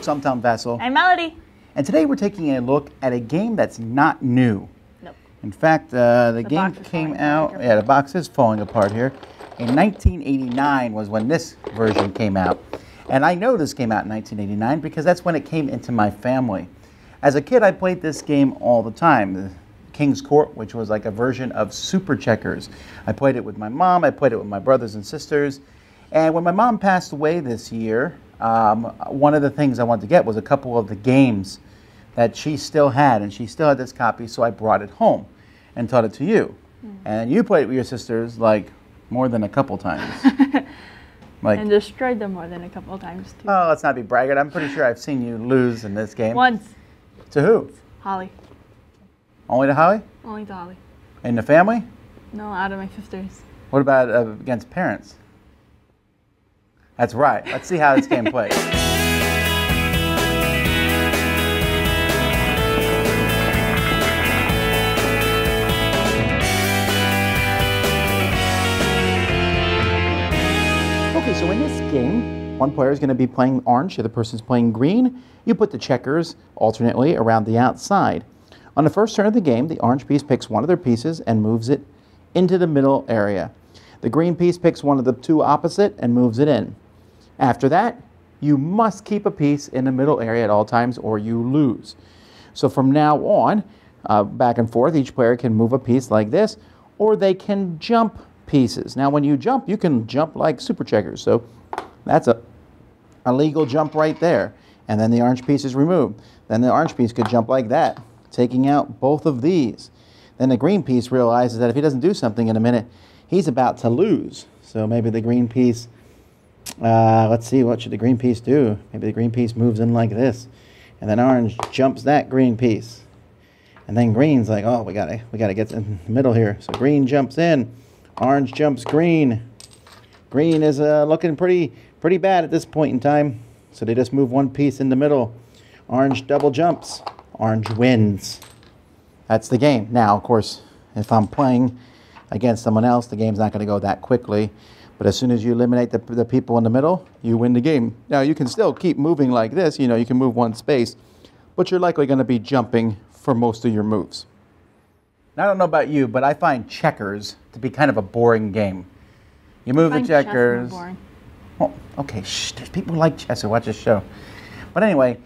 Sports. I'm Tom Vassell. I'm Melody. And today we're taking a look at a game that's not new. Nope. In fact, the game came out, the box is falling apart here. In 1989 was when this version came out. And I know this came out in 1989 because that's when it came into my family. As a kid, I played this game all the time. The King's Court, which was like a version of Super Checkers. I played it with my mom, I played it with my brothers and sisters. And when my mom passed away this year, one of the things I wanted to get was a couple of the games that she still had, and she still had this copy, so I brought it home and taught it to you. And you played it with your sisters like more than a couple times. And destroyed them more than a couple times too. Oh, let's not be braggart. I'm pretty sure I've seen you lose in this game. Once. To who? Holly. Only to Holly? Only to Holly. In the family? No, out of my sisters. What about against parents? That's right. Let's see how this game plays. Okay, so in this game, one player is going to be playing orange, the other person's playing green. You put the checkers alternately around the outside. On the first turn of the game, the orange piece picks one of their pieces and moves it into the middle area. The green piece picks one of the two opposite and moves it in. After that, you must keep a piece in the middle area at all times or you lose. So from now on, back and forth, each player can move a piece like this, or they can jump pieces. Now when you can jump like Super Checkers. So that's a legal jump right there. And then the orange piece is removed. Then the orange piece could jump like that, taking out both of these. Then the green piece realizes that if he doesn't do something in a minute, he's about to lose. So maybe the green piece, let's see, what should the green piece do? Maybe the green piece moves in like this. And then orange jumps that green piece. And then green's like, oh, we gotta get in the middle here. So green jumps in, orange jumps green. Green is looking pretty bad at this point in time. So they just move one piece in the middle. Orange double jumps. Orange wins. That's the game. Now, of course, if I'm playing against someone else, the game's not going to go that quickly. But as soon as you eliminate the people in the middle, you win the game. Now, you can still keep moving like this. You know, you can move one space. But you're likely going to be jumping for most of your moves. Now, I don't know about you, but I find checkers to be kind of a boring game. You move the checkers. Boring. Oh, okay, shh. There's people who like chess who watch this show. But anyway,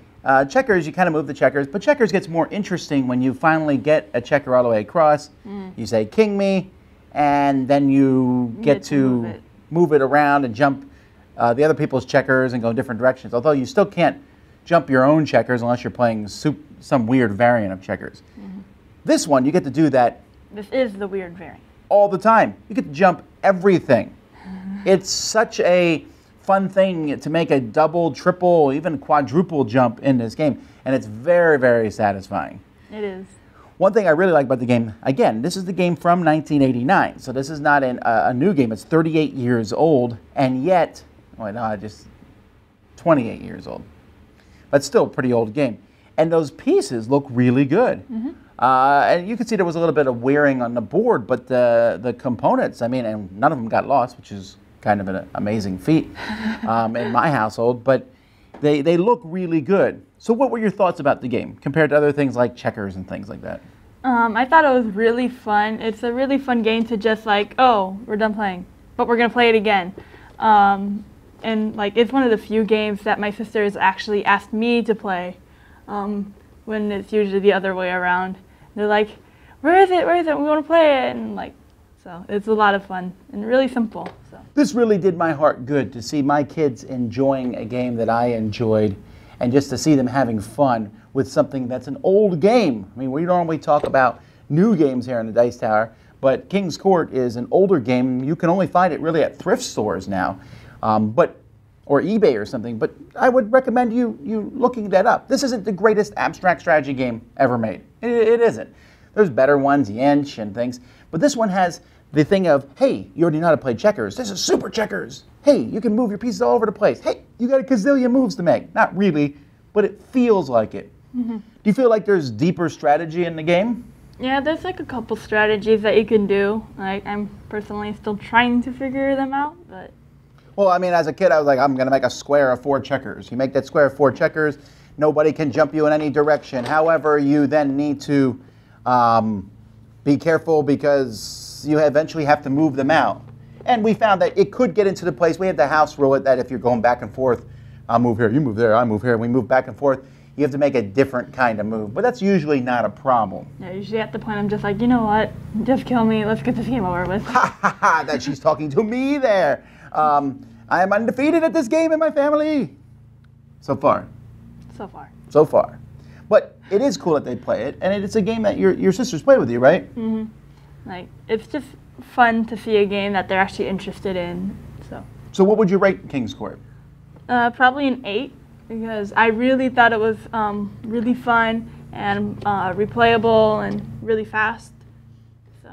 checkers, you kind of move the checkers. But checkers gets more interesting when you finally get a checker all the way across. You say, king me, and then you get to move it around and jump the other people's checkers and go in different directions. Although you still can't jump your own checkers unless you're playing some weird variant of checkers. This one, you get to do that. This is the weird variant. All the time. You get to jump everything. It's such a fun thing to make a double, triple, even quadruple jump in this game. And it's very, very satisfying. It is. One thing I really like about the game, again, this is the game from 1989. So this is not a new game. It's 38 years old. And yet, well, no, just 28 years old. But still a pretty old game. And those pieces look really good. And you can see there was a little bit of wearing on the board, but the components, I mean, and none of them got lost, which is kind of an amazing feat in my household, but they look really good. So what were your thoughts about the game compared to other things like checkers and things like that? I thought it was really fun. It's a really fun game to just like, oh, we're done playing, but we're going to play it again. And like, it's one of the few games that my sisters actually asked me to play when it's usually the other way around. They're like, where is it? Where is it? We want to play it. And like, so it's a lot of fun and really simple. So this really did my heart good to see my kids enjoying a game that I enjoyed and just to see them having fun with something that's an old game. I mean, we normally talk about new games here in the Dice Tower, but King's Court is an older game. You can only find it really at thrift stores now, or eBay or something, but I would recommend you looking that up. This isn't the greatest abstract strategy game ever made. It isn't. There's better ones, Yench and things, but this one has the thing of, hey, you already know how to play checkers. This is Super Checkers. Hey, you can move your pieces all over the place. Hey, you got a gazillion moves to make. Not really, but it feels like it. Do you feel like there's deeper strategy in the game? Yeah, there's like a couple strategies that you can do. Like, I'm personally still trying to figure them out, but Well, I mean, as a kid, I was like, I'm going to make a square of 4 checkers. You make that square of 4 checkers, nobody can jump you in any direction. However, you then need to be careful because you eventually have to move them out. And we found that it could get into the place. We had the house rule it that if you're going back and forth, I'll move here, you move there, I move here, and we move back and forth. You have to make a different kind of move, but that's usually not a problem. Yeah, usually at the point I'm just like, you know what, just kill me, let's get this game over with. Ha ha ha, that she's talking to me there. I am undefeated at this game in my family. So far. So far. So far. But it is cool that they play it, and it's a game that your sisters play with you, right? Mm-hmm. Like, it's just fun to see a game that they're actually interested in, so. So what would you rate King's Court? Probably an 8. Because I really thought it was really fun and replayable and really fast. So.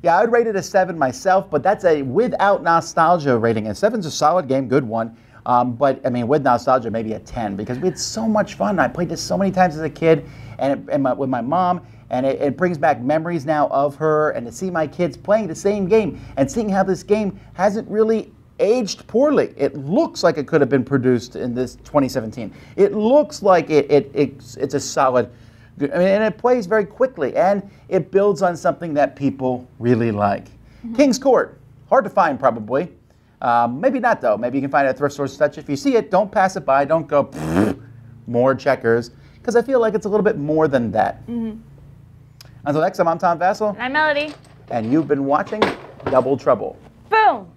Yeah, I would rate it a 7 myself, but that's a without nostalgia rating. And 7's a solid game, good one. But I mean, with nostalgia, maybe a 10 because we had so much fun. I played this so many times as a kid, and with my mom, and it brings back memories now of her, and to see my kids playing the same game and seeing how this game hasn't really aged poorly. It looks like it could have been produced in this 2017. It looks like it's a solid, I mean, and it plays very quickly, and it builds on something that people really like. Mm-hmm. King's Court, hard to find probably. Maybe not though. Maybe you can find it at thrift stores and such. If you see it, don't pass it by. Don't go more checkers, because I feel like it's a little bit more than that. Mm-hmm. Until next time, I'm Tom Vassell. And I'm Melody. And you've been watching Double Trouble. Boom!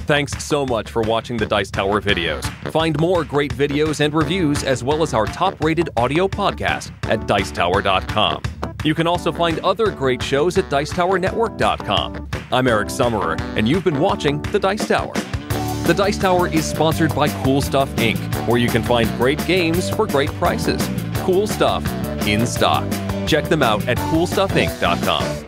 Thanks so much for watching the Dice Tower videos. Find more great videos and reviews as well as our top-rated audio podcast at Dicetower.com. You can also find other great shows at Dicetowernetwork.com. I'm Eric Summerer, and you've been watching The Dice Tower. The Dice Tower is sponsored by Cool Stuff Inc., where you can find great games for great prices. Cool stuff in stock. Check them out at CoolStuffInc.com.